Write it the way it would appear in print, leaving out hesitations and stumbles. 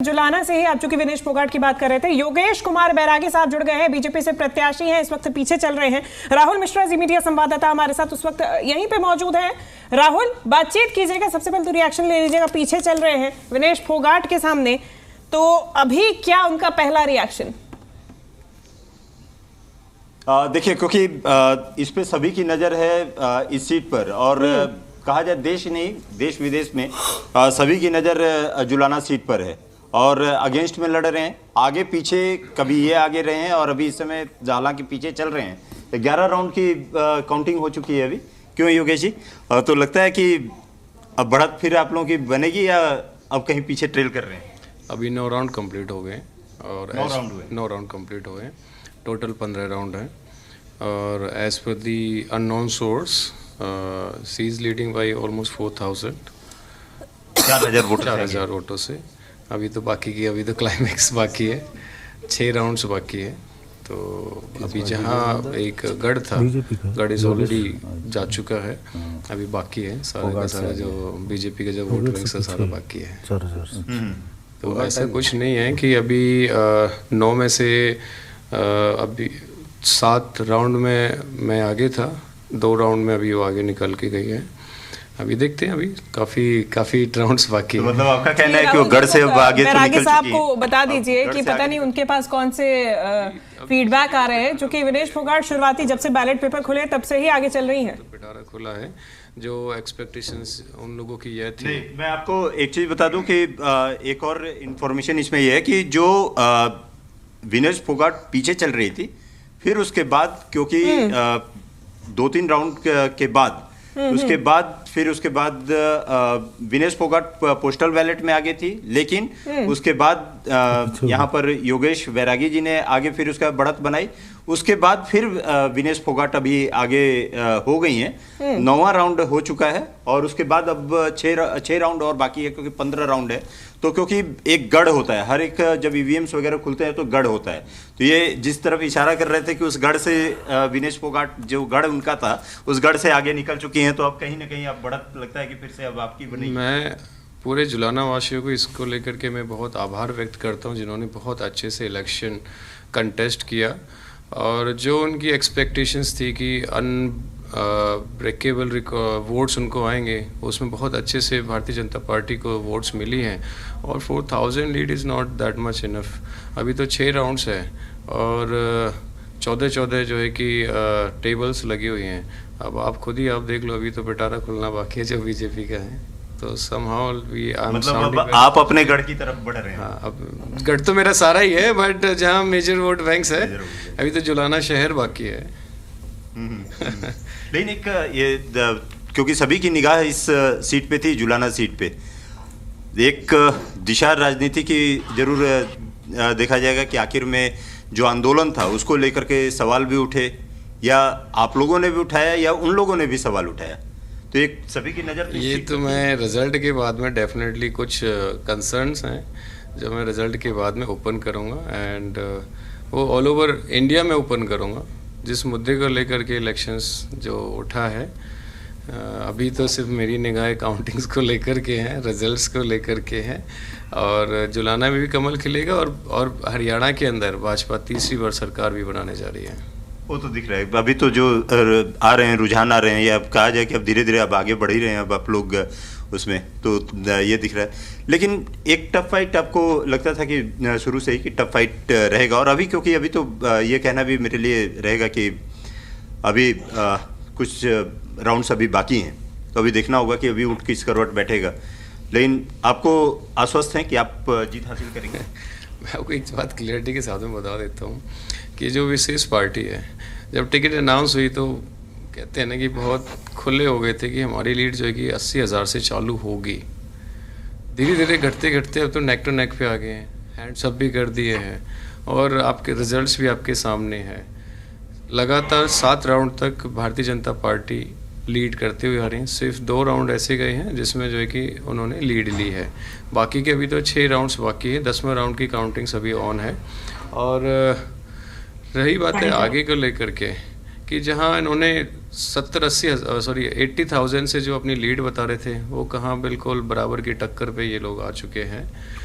जुलाना से ही आप चूंकि विनेश फोगाट की बात कर रहे थे, योगेश कुमार बैरागी साहब जुड़ गए हैं, बीजेपी से प्रत्याशी हैं, इस वक्त पीछे चल रहे हैं। राहुल मिश्रा जी मीडिया संवाददाता हमारे साथ उस वक्त यहीं पे मौजूद हैं। राहुल, बातचीत कीजिएगा, सबसे पहले तो रिएक्शन ले लीजिएगा। पीछे चल रहे हैं विनेश फोगाट के सामने, तो अभी क्या उनका पहला रिएक्शन? देखिए, क्योंकि इस पे सभी की नजर है इस सीट पर, और कहा जाए देश नहीं देश विदेश में सभी की नजर जुलाना सीट पर है और अगेंस्ट में लड़ रहे हैं। आगे पीछे कभी ये आगे रहे हैं और अभी इस समय हालांकि पीछे चल रहे हैं। 11 राउंड की काउंटिंग हो चुकी है अभी। क्यों योगेश जी, तो लगता है कि अब बढ़त फिर आप लोगों की बनेगी या अब कहीं पीछे ट्रेल कर रहे हैं? अभी 9 राउंड कंप्लीट हो गए और 9 राउंड कंप्लीट हो गए, टोटल 15 राउंड है। और as per the unknown source she is leading by almost 4,000 वोटों से। अभी तो बाकी की, अभी तो क्लाइमैक्स बाकी है, 6 राउंड्स बाकी है। तो अभी जहाँ एक गढ़ था, गढ़ इज ऑलरेडी जा चुका है, अभी बाकी है सारा का सारा जो बीजेपी का जो वोट बैंक से सारा बाकी है। तो ऐसा कुछ नहीं है कि अभी 9 में से अभी 7 राउंड में मैं आगे था, 2 राउंड में अभी वो आगे निकल के गई है। अभी देखते हैं, अभी काफी राउंड्स बाकी है। तो मतलब आपका कहना है कि वो गढ़ से अब आगे तो निकल साहब चुकी को बता दीजिए कि पता नहीं उनके पास कौन से फीडबैक आ रहे हैं, जो कि विनेश फोगाट शुरुआती जब से बैलेट पेपर खुले तब से ही आगे चल रही हैं। तो पिटारा खुला है, जो एक्सपेक्टेशंस उन लोगों की ये थी। नहीं, मैं आपको एक चीज बता दूं कि एक और इन्फॉर्मेशन इसमें यह है कि जो विनेश फोगाट पीछे चल रही थी, फिर उसके बाद क्योंकि 2-3 राउंड के बाद उसके बाद विनेश फोगाट पोस्टल बैलेट में आगे थी, लेकिन उसके बाद यहाँ पर योगेश बैरागी जी ने आगे फिर उसका बढ़त बनाई। उसके बाद फिर विनेश फोगाट अभी आगे हो गई हैं। 9वां राउंड हो चुका है और उसके बाद अब 6 राउंड और बाकी है, क्योंकि 15 राउंड है। तो क्योंकि एक गढ़ होता है, हर एक जब ईवीएम्स वगैरह खुलते हैं तो गढ़ होता है। तो ये जिस तरफ इशारा कर रहे थे कि उस गढ़ से विनेश फोगाट, जो गढ़ उनका था, उस गढ़ से आगे निकल चुकी हैं। तो अब कहीं ना कहीं अब बढ़त लगता है कि फिर से अब आपकी बनेगी। मैं पूरे जुलाना वासियों को इसको लेकर के मैं बहुत आभार व्यक्त करता हूँ, जिन्होंने बहुत अच्छे से इलेक्शन कंटेस्ट किया और जो उनकी एक्सपेक्टेशंस थी कि ब्रेकेबल वोट्स उनको आएंगे, उसमें बहुत अच्छे से भारतीय जनता पार्टी को वोट्स मिली हैं। और 4,000 lead is not that much enough. अभी तो 6 राउंड्स है और 14 जो है कि टेबल्स लगी हुई हैं। अब आप खुद ही आप देख लो, अभी तो पिटारा खुलना बाकी है जो बीजेपी का है। तो somehow मतलब अब आप अपने गढ़ की तरफ बढ़ रहे हैं। हाँ, अब गढ़ तो मेरा सारा ही है, बट जहाँ मेजर वोट बैंक्स है अभी तो जुलाना शहर बाकी है। लेकिन एक ये क्योंकि सभी की निगाह इस सीट पे थी, जुलाना सीट पे, एक दिशा राजनीति की जरूर देखा जाएगा कि आखिर में जो आंदोलन था उसको लेकर के सवाल भी उठे, या आप लोगों ने भी उठाया या उन लोगों ने भी सवाल उठाया। तो एक सभी की नज़र ये तो मैं रिजल्ट के बाद में डेफिनेटली कुछ कंसर्न्स हैं जो मैं रिजल्ट के बाद में ओपन करूँगा, एंड वो ऑल ओवर इंडिया में ओपन करूँगा। जिस मुद्दे को लेकर के इलेक्शंस जो उठा है, अभी तो सिर्फ मेरी निगाह काउंटिंग्स को लेकर के हैं, रिजल्ट्स को लेकर के हैं। और जुलाना में भी कमल खिलेगा और हरियाणा के अंदर भाजपा तीसरी बार सरकार भी बनाने जा रही है। वो तो दिख रहा है। अभी तो जो आ रहे हैं, रुझान आ रहे हैं, या अब कहा जाए कि अब धीरे धीरे अब आगे बढ़ ही रहे हैं अब आप लोग उसमें, तो ये दिख रहा है। लेकिन एक टफ फाइट आपको लगता था कि शुरू से ही कि टफ फाइट रहेगा, और अभी क्योंकि अभी तो ये कहना भी मेरे लिए रहेगा कि अभी कुछ राउंड्स अभी बाकी हैं, तो अभी देखना होगा कि अभी उठ किस करवट बैठेगा। लेकिन आपको आश्वस्त हैं कि आप जीत हासिल करेंगे? मैं आपको एक बात क्लियरिटी के साथ में बता देता हूँ कि जो विशेष पार्टी है, जब टिकट अनाउंस हुई तो कहते हैं ना कि बहुत खुले हो गए थे कि हमारी लीड जो है कि 80,000 से चालू होगी। धीरे धीरे घटते घटते अब तो नेक टू नेक पे आ गए हैं, हैंड्स अप भी कर दिए हैं और आपके रिजल्ट्स भी आपके सामने हैं। लगातार 7 राउंड तक भारतीय जनता पार्टी लीड करते हुए आ रही हैं। सिर्फ 2 राउंड ऐसे गए हैं जिसमें जो है कि उन्होंने लीड ली है, बाकी के अभी तो 6 राउंड्स बाकी है। 10वें राउंड की काउंटिंग्स अभी ऑन है। और रही बात है आगे को लेकर के कि जहां इन्होंने 80,000 से जो अपनी लीड बता रहे थे, वो कहाँ बिल्कुल बराबर की टक्कर पे ये लोग आ चुके हैं।